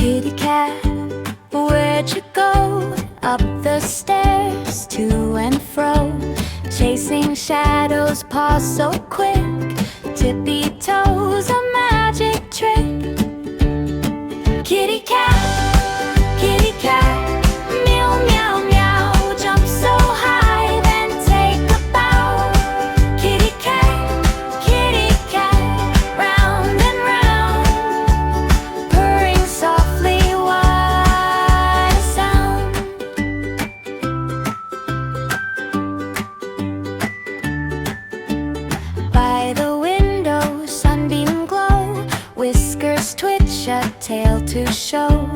Kitty cat, where'd you go? Up the stairs, to and fro, chasing shadows, paws so quick, tippy toes, a magic trick. Kitty cat, meow meow meow, jump so high, then take a bow. Kitty cat, round and round, purring softly, what a sound. By the window, sunbeam glow, whiskers twitch, a tail to show,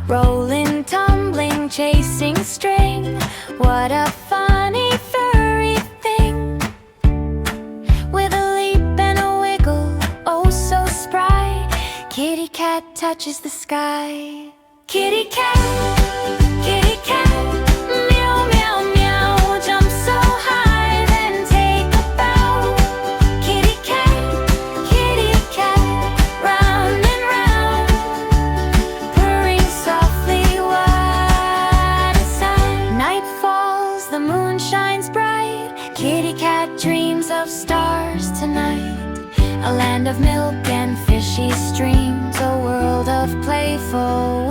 rolling, tumbling, chasing string. What a funny furry thing, with a leap and a wiggle, oh so spry. Kitty cat touches the sky. Kitty cat, meow meow meow, jump so high, then take a bow. Kitty cat, round and round, purring softly, what a sound. Night falls, the moon shines bright, kitty cat dreams of stars tonight. A land of milk and fishy streams, a world of playful